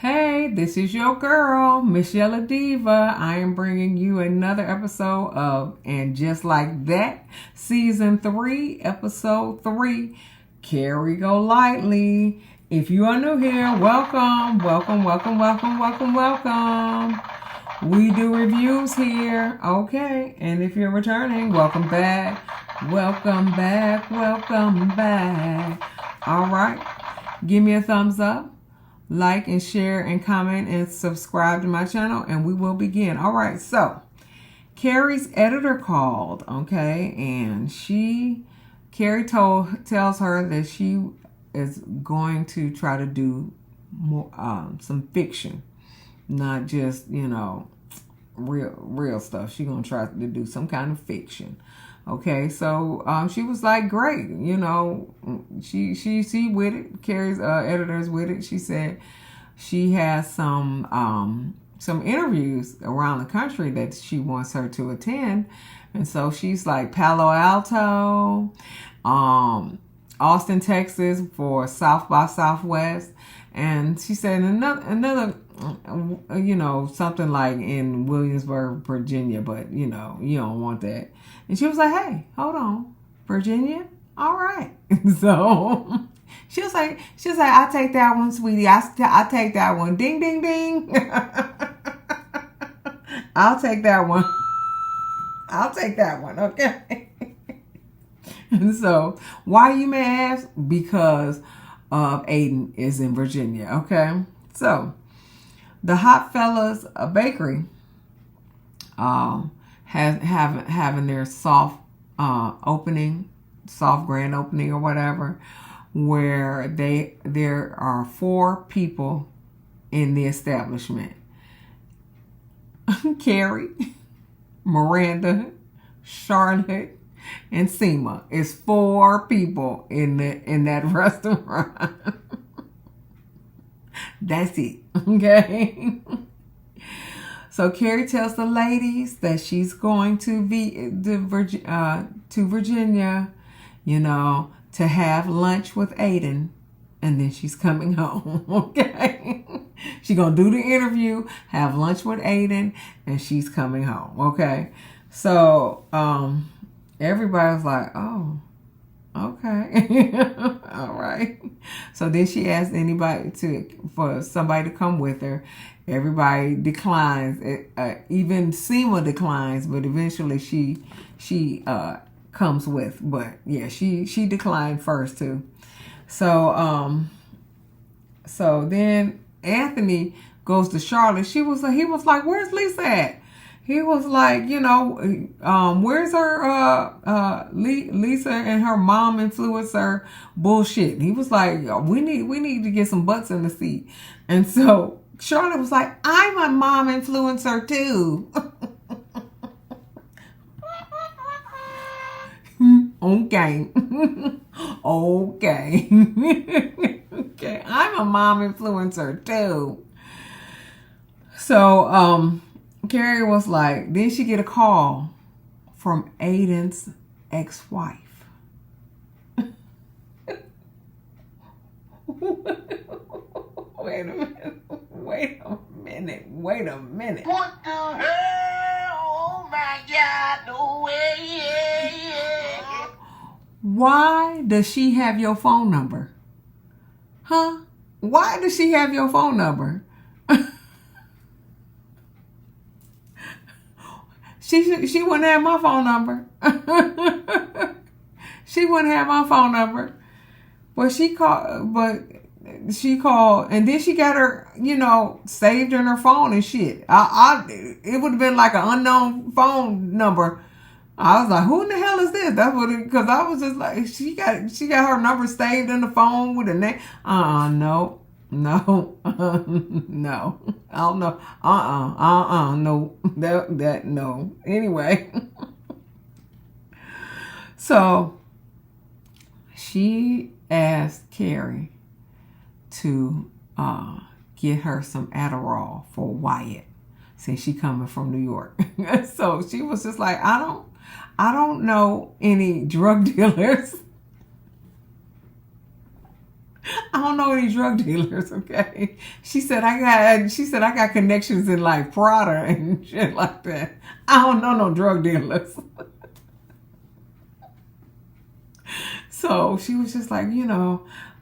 Hey, this is your girl, msyelladiva. I am bringing you another episode of And Just Like That, Season 3, Episode 3, Carrie, Golightly. If you are new here, welcome. We do reviews here, okay? And if you're returning, welcome back. All right, give me a thumbs up. Like and share and comment and subscribe to my channel, and we will begin. All right, so Carrie's editor called, okay, and Carrie tells her that she is going to try to do more some fiction, not just real stuff. She's gonna try to do some kind of fiction. Okay, so she was like, great, she with it. Carrie's editor's with it. She said she has some interviews around the country that she wants her to attend, and so she's like Palo Alto, Austin, Texas for South by Southwest, and she said another something like in Williamsburg, Virginia, but you don't want that. And she was like, hey, hold on, Virginia? All right. So she was like, I'll take that one, sweetie. I'll take that one. Ding, ding, ding. I'll take that one. Okay. And so why, you may ask? Because Aiden is in Virginia. Okay. So the Hot Fellas Bakery having their soft grand opening or whatever, where there are 4 people in the establishment. Carrie, Miranda, Charlotte, and Seema. It's 4 people in that restaurant. That's it. Okay. So Carrie tells the ladies that she's going to Virginia, to have lunch with Aiden, and then she's coming home. Okay. She's going to do the interview, have lunch with Aiden, and she's coming home. Okay. So everybody was like, oh, okay. All right. So then she asked for somebody to come with her. Everybody declines. Even Seema declines, but eventually she comes with. But yeah, she declined first too. So then Anthony goes to Charlotte. He was like, where's Lisa at? He was like, where's her Lisa and her mom influencer bullshit? He was like, we need to get some butts in the seat. And so Charlotte was like, I'm a mom influencer too. Okay. Okay. Okay. I'm a mom influencer too. So, Carrie was like, then she get a call from Aiden's ex-wife. Wait a minute. What the hell? Oh my God, no way. Why does she have your phone number? Huh? Why does she have your phone number? She wouldn't have my phone number. She wouldn't have my phone number. But she called, and then she got her, saved in her phone and shit. It would have been like an unknown phone number. I was like, who in the hell is this? That's what because I was just like, she got her number saved in the phone with a name. No. No. I don't know. No. That no. Anyway. So she asked Carrie to get her some Adderall for Wyatt, since she coming from New York. So she was just like, I don't know any drug dealers I don't know any drug dealers, okay? She said I got connections in like Prada and shit like that. I don't know no drug dealers. So she was just like,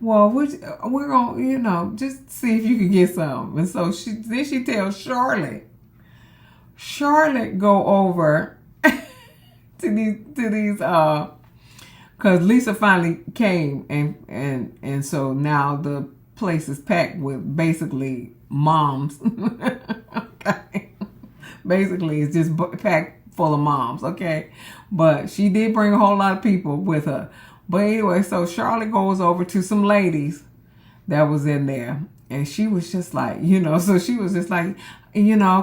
well, we're gonna, just see if you can get some. And so she tells Charlotte go over to these because Lisa finally came and so now the place is packed with basically moms. Okay. Basically it's just packed full of moms, okay? But she did bring a whole lot of people with her. But anyway, so Charlotte goes over to some ladies that was in there, and she was just like, so she was just like, can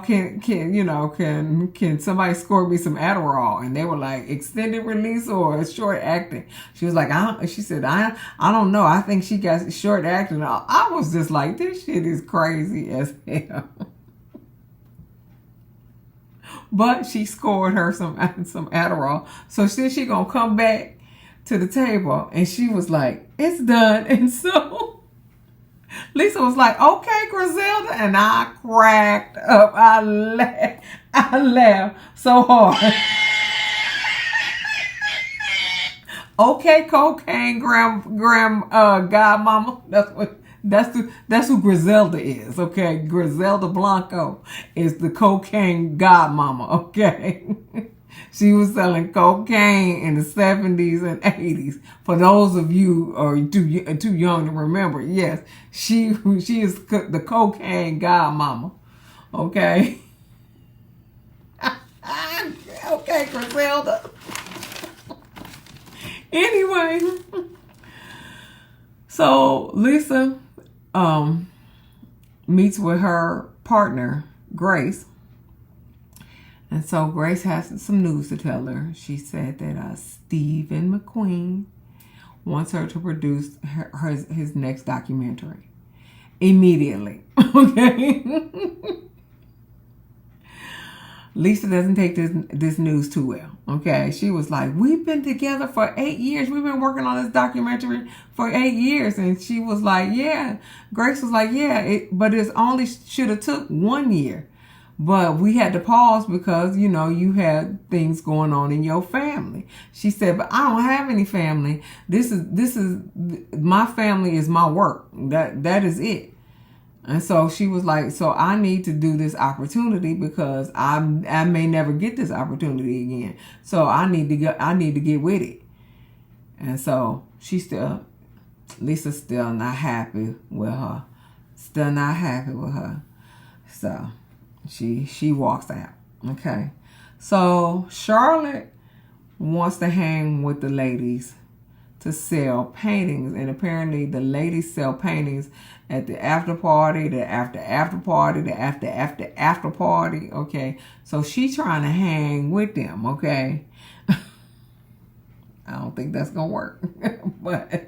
somebody score me some Adderall? And they were like, extended release or short acting? She was like, she said, I don't know. I think she got short acting. I was just like, this shit is crazy as hell. But she scored her some Adderall. So she gonna come back to the table, and she was like, it's done. And so Lisa was like, okay, Griselda, and I cracked up. I laughed so hard. Okay, cocaine godmama. That's who Griselda is. Okay, Griselda Blanco is the cocaine godmama. Okay. She was selling cocaine in the 70s and 80s. For those of you who are too young to remember, yes, she is the cocaine godmama. Okay? Okay, Griselda. Anyway, so Lisa meets with her partner, Grace. And so Grace has some news to tell her. She said that Stephen McQueen wants her to produce his next documentary immediately. Okay. Lisa doesn't take this news too well. Okay. She was like, we've been together for 8 years. We've been working on this documentary for 8 years. And she was like, yeah. Grace was like, yeah, but it only should have took 1 year. But we had to pause because, you had things going on in your family. She said, but I don't have any family. This is my family is my work. That is it. And so she was like, so I need to do this opportunity because I may never get this opportunity again. So I need to get with it. And so Lisa's still not happy with her. So she walks out. Okay. So Charlotte wants to hang with the ladies to sell paintings, and apparently the ladies sell paintings at the after party, the after party, the after party. Okay. So she's trying to hang with them. Okay. I don't think that's gonna work. But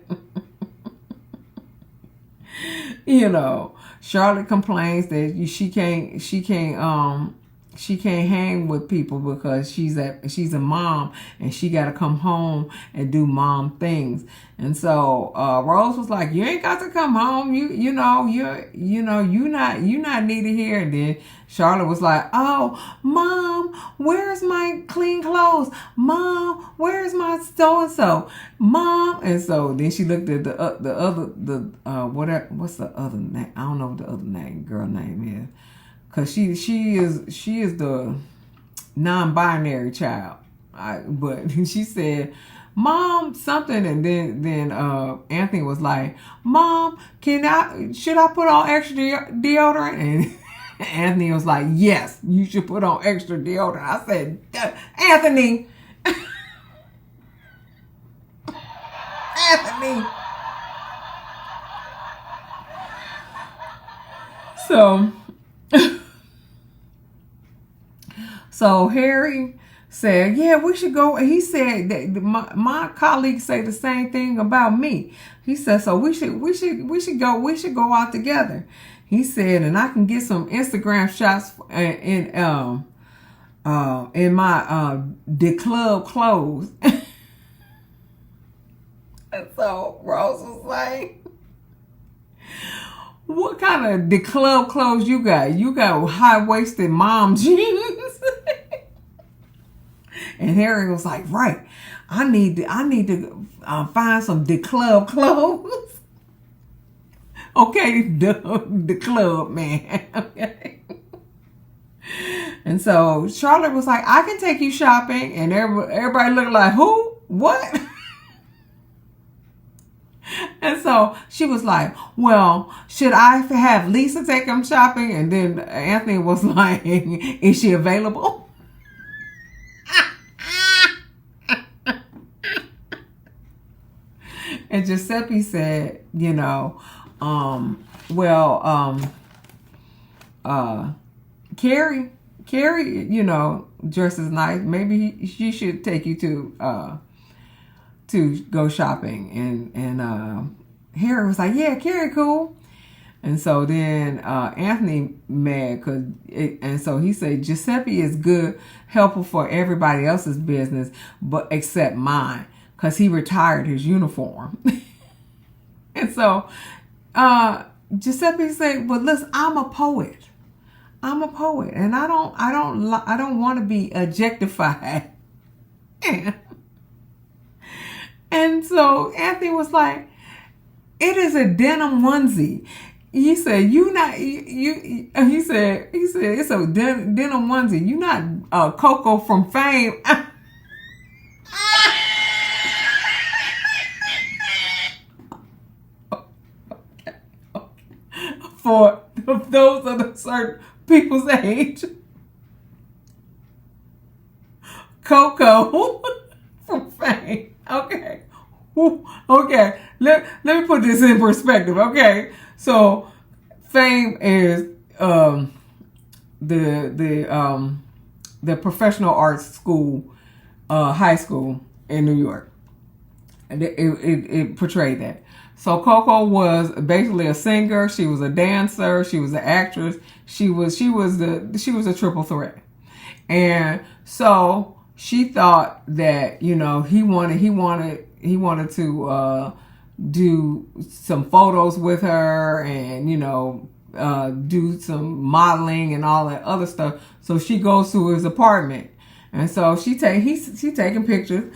Charlotte complains that she can't hang with people because she's a mom and she got to come home and do mom things. And so Rose was like, you ain't got to come home. You not needed here. And then Charlotte was like, oh, Mom, where's my clean clothes? Mom, where's my so and so? Mom. And so then she looked at what's the other name? I don't know what the other girl name is. Cause she is the non-binary child, but she said, Mom, something, and then Anthony was like, Mom, should I put on extra deodorant? And Anthony was like, yes, you should put on extra deodorant. I said, Anthony. So Harry said, yeah, we should go. He said that my colleagues say the same thing about me. He said, so we should go out together. He said, and I can get some Instagram shots in my the club clothes. And so Rose was like, What kind of the club clothes you got? You got high-waisted mom jeans. And Harry was like, right, I need to find some the club clothes. Okay, the club man. Okay. And so Charlotte was like, I can take you shopping. And everybody looked like, who? What? And so she was like, well, should I have Lisa take him shopping? And then Anthony was like, is she available? And Giuseppe said, Carrie, dresses nice. Maybe she should take you to go shopping. And Harry was like, yeah, Carrie cool. And so then Anthony mad and so he said Giuseppe is good, helpful for everybody else's business, but except mine, because he retired his uniform. And so Giuseppe said, well, listen, I'm a poet, and I don't want to be objectified. And so Anthony was like, it is a denim onesie. He said, he said, it's a denim onesie. You not Coco from Fame. For those of the certain people's age. Coco from Fame. Okay. Okay. Let me put this in perspective. Okay. So Fame is the professional arts school, high school in New York. And it portrayed that. So Coco was basically a singer. She was a dancer. She was an actress. She was a triple threat. And so she thought that, he wanted to do some photos with her and, do some modeling and all that other stuff. So she goes to his apartment. And so she taking pictures.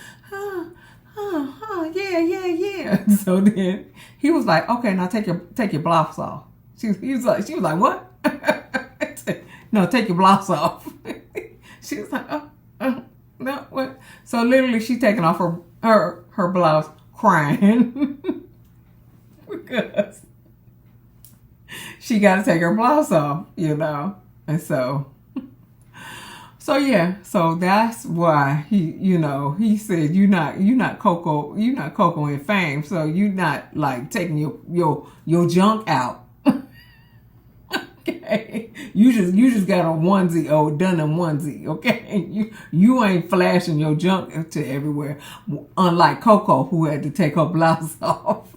Yeah. So then he was like, okay, now take your blouse off. She was like, what? No, take your blouse off. She was like, no, what? So literally she taking off her blouse, crying because she got to take her blouse off, and so yeah, so that's why he said you're not Coco in Fame, so you're not like taking your junk out. Okay, you just got a onesie, denim onesie. Okay, you ain't flashing your junk to everywhere, unlike Coco who had to take her blouse off.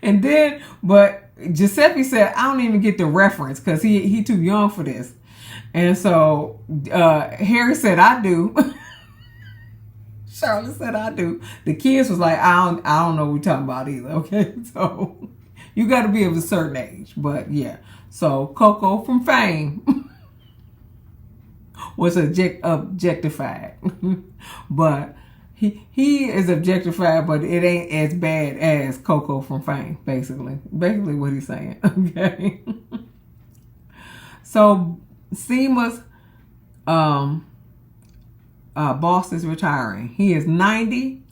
And then, but Giuseppe said I don't even get the reference because he too young for this. And so Harry said, I do. Charlotte said, I do. The kids was like, I don't know what we're talking about either. Okay, so you got to be of a certain age. But yeah, so Coco from Fame was objectified. But he is objectified, but it ain't as bad as Coco from Fame, basically what he's saying. Okay. So Seema's boss is retiring. He is 90.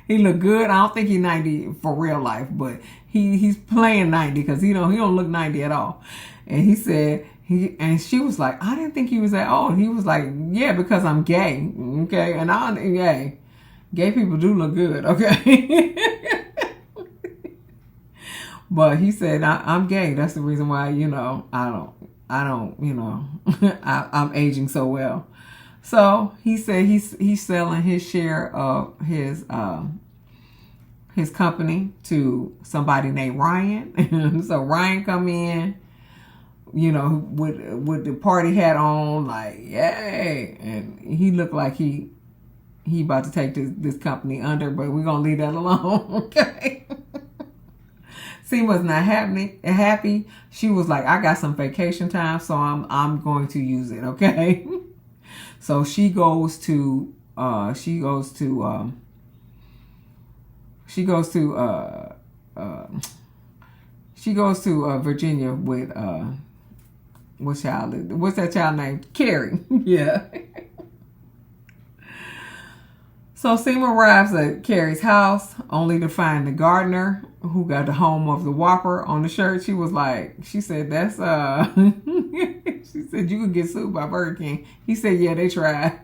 He look good. I don't think he's 90 for real life, but he's playing 90 because he don't look 90 at all. And he said and she was like, I didn't think he was that old. He was like, yeah, because I'm gay. Okay, and gay people do look good. Okay. But he said, I'm gay. That's the reason why, I don't, I'm aging so well. So he said he's selling his share of his company to somebody named Ryan. So Ryan come in, with the party hat on, like, yay. And he looked like he about to take this company under, but we're going to leave that alone. Okay. Seema's not happy. She was like, I got some vacation time, so I'm going to use it, okay? So she goes to Virginia with what's that child named? Carrie. Yeah. So Seema arrives at Carrie's house only to find the gardener who got the home of the Whopper on the shirt. She said that's she said you could get sued by Burger King. He said, yeah, they tried.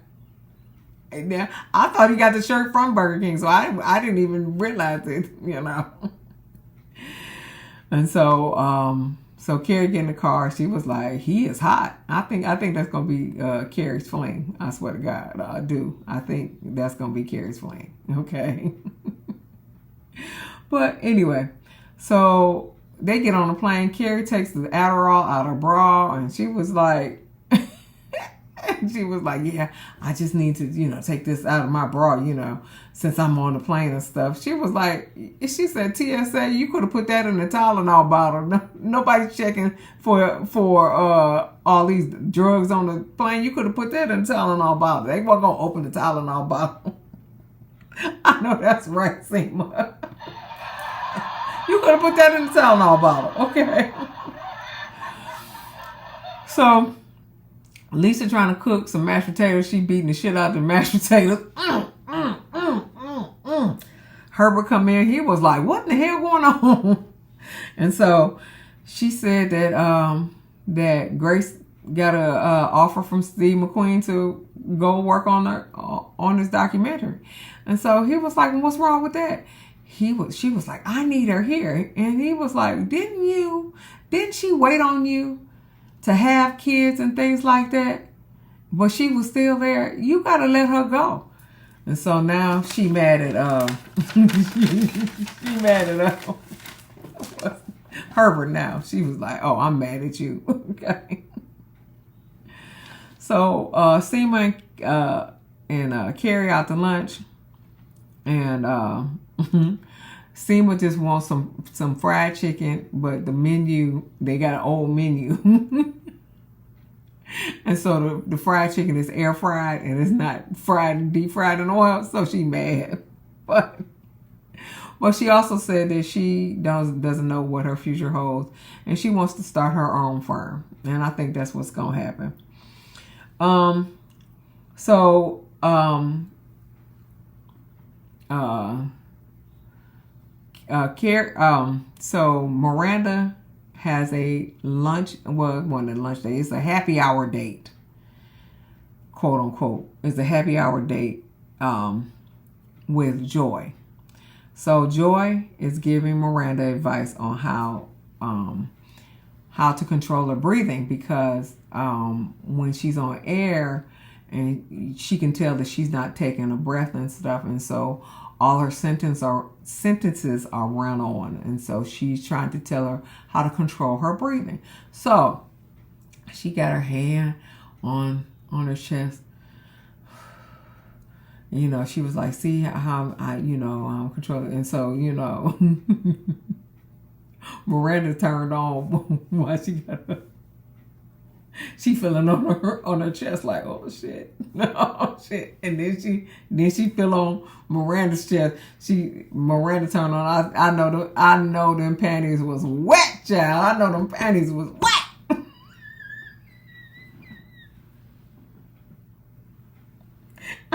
And now I thought he got the shirt from Burger King, so I didn't even realize it, And so Carrie get in the car. She was like, he is hot. I think that's gonna be Carrie's fling. I swear to God, I do. I think that's gonna be Carrie's fling. Okay. But anyway, so they get on the plane. Carrie takes the Adderall out of her bra, and she was like, yeah, I just need to, take this out of my bra, since I'm on the plane and stuff. She was like, she said, TSA, you could have put that in the Tylenol bottle. No, nobody's checking for all these drugs on the plane. You could have put that in the Tylenol bottle. They weren't going to open the Tylenol bottle. I know that's right, Seema. You could have put that in the Tylenol bottle. Okay. So Lisa trying to cook some mashed potatoes. She beating the shit out of the mashed potatoes. Herbert come in. He was like, what in the hell going on? And so she said that Grace got a offer from Steve McQueen to go work on this documentary. And so he was like, what's wrong with that? She was like, I need her here. And he was like, didn't she wait on you to have kids and things like that? But she was still there. You got to let her go. And so now she mad at Herbert now. She was like, oh, I'm mad at you. Okay. So Seema and Carrie out to lunch. And Seema just wants some fried chicken, but the menu, they got an old menu. And so the fried chicken is air fried and it's not fried and deep fried in oil, so she mad. But she also said that she doesn't know what her future holds, and she wants to start her own firm. And I think that's what's gonna happen. So Miranda has a lunch, one of the lunch days. It's a happy hour date, quote unquote. It's a happy hour date with Joy. So Joy is giving Miranda advice on how to control her breathing, because when she's on air, and she can tell that she's not taking a breath and stuff, and so all her sentences are run on, and so she's trying to tell her how to control her breathing. So she got her hand on her chest. She was like, see how I'm controlling. And so, Miranda turned on while she feeling on her chest like, oh shit, oh shit. And then she feel on Miranda's chest. Miranda turned on. I know them panties was wet, child. I know them panties was wet.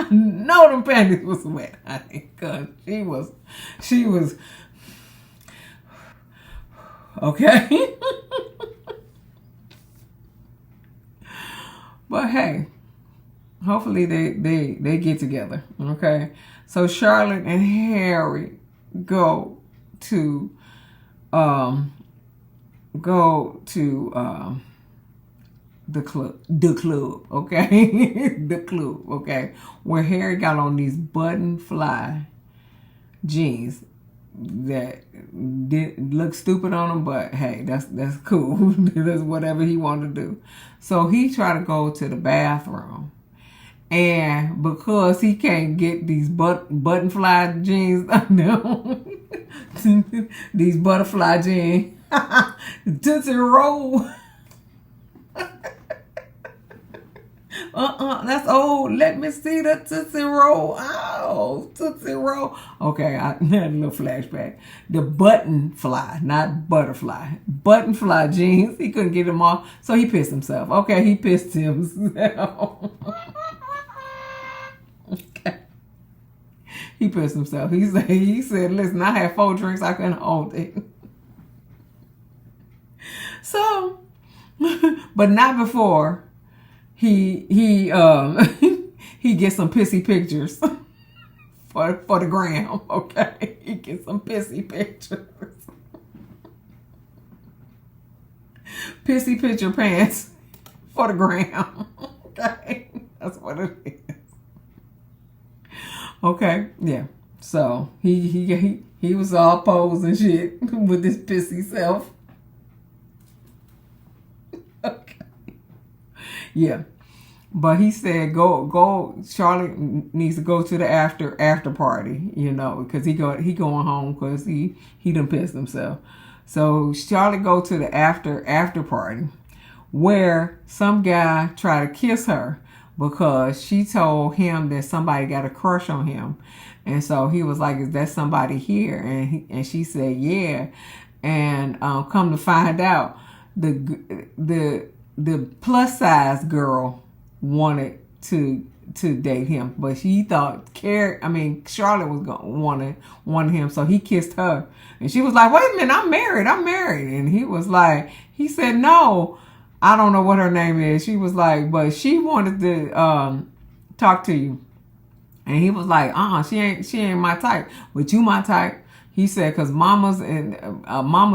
I know them panties was wet, honey, cause she was okay. But hey, hopefully they get together. Okay. So Charlotte and Harry go to the club, okay? The club, okay? Where Harry got on these button fly jeans that did look stupid on him, but hey, that's cool. That's whatever he wanted to do. So he tried to go to the bathroom, and because he can't get these button fly jeans These butterfly jeans. Tootsie Roll. That's old. Let me see the Tootsie Roll. Oh, Tootsie Roll. Okay, I had a little flashback. The button fly, not butterfly. Button fly jeans. He couldn't get them off, so he pissed himself. Okay, he pissed himself. Okay. He pissed himself. He said, listen, I had 4 drinks. I couldn't hold it. So, but not before he gets some pissy pictures for the gram. Okay, he gets some pissy pictures. Pissy picture pants for the gram. Okay, that's what it is. Okay, yeah. So he was all posed and shit with his pissy self. Okay. Yeah. But he said go Charlotte needs to go to the after party, you know, because he going home because he done pissed himself. So Charlotte go to the after party where some guy tried to kiss her because she told him that somebody got a crush on him. And so he was like, is that somebody here? And she said, yeah. And come to find out, the plus size girl wanted to date him, but she thought Charlotte was gonna want him, so he kissed her. And she was like, wait a minute, I'm married. And he said, no, I don't know what her name is. She was like, but she wanted to talk to you. And he was like, she ain't my type, but you my type. He said, cause mamas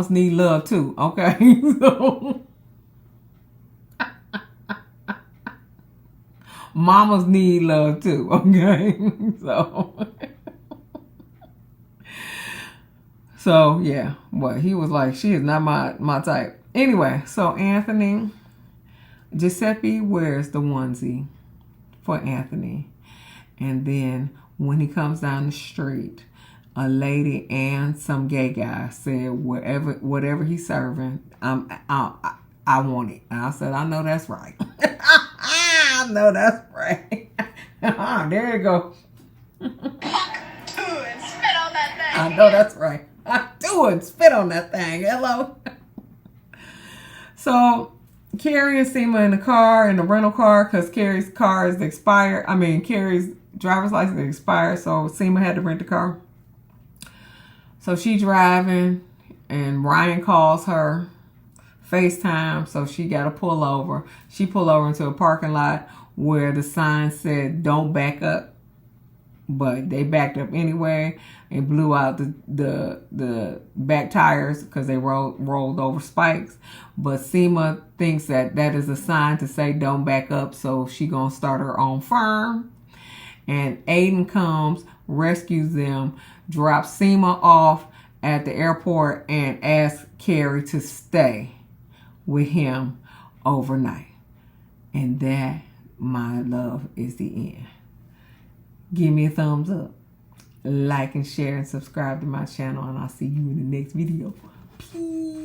need love too. Okay. So mamas need love too. Okay. So yeah, but he was like, she is not my type. Anyway, so Giuseppe wears the onesie for Anthony. And then when he comes down the street, a lady and some gay guy said, whatever he's serving, I want it. And I said, I know that's right. I know that's right. There you go. Do it. Spit on that thing. I know that's right. I do it. Spit on that thing. Hello. So Carrie and Seema in the rental car, because Carrie's car is expired. Carrie's driver's license is expired, so Seema had to rent the car. So she driving, and Ryan calls her FaceTime, so she got to pull over. She pulled over into a parking lot where the sign said, don't back up. But they backed up anyway and blew out the back tires because they rolled over spikes. But Seema thinks that is a sign to say don't back up, so she gonna start her own firm. And Aiden comes, rescues them, drops Seema off at the airport, and asks Carrie to stay with him overnight. And that, my love, is the end. Give me a thumbs up, like and share and subscribe to my channel, and I'll see you in the next video. Peace.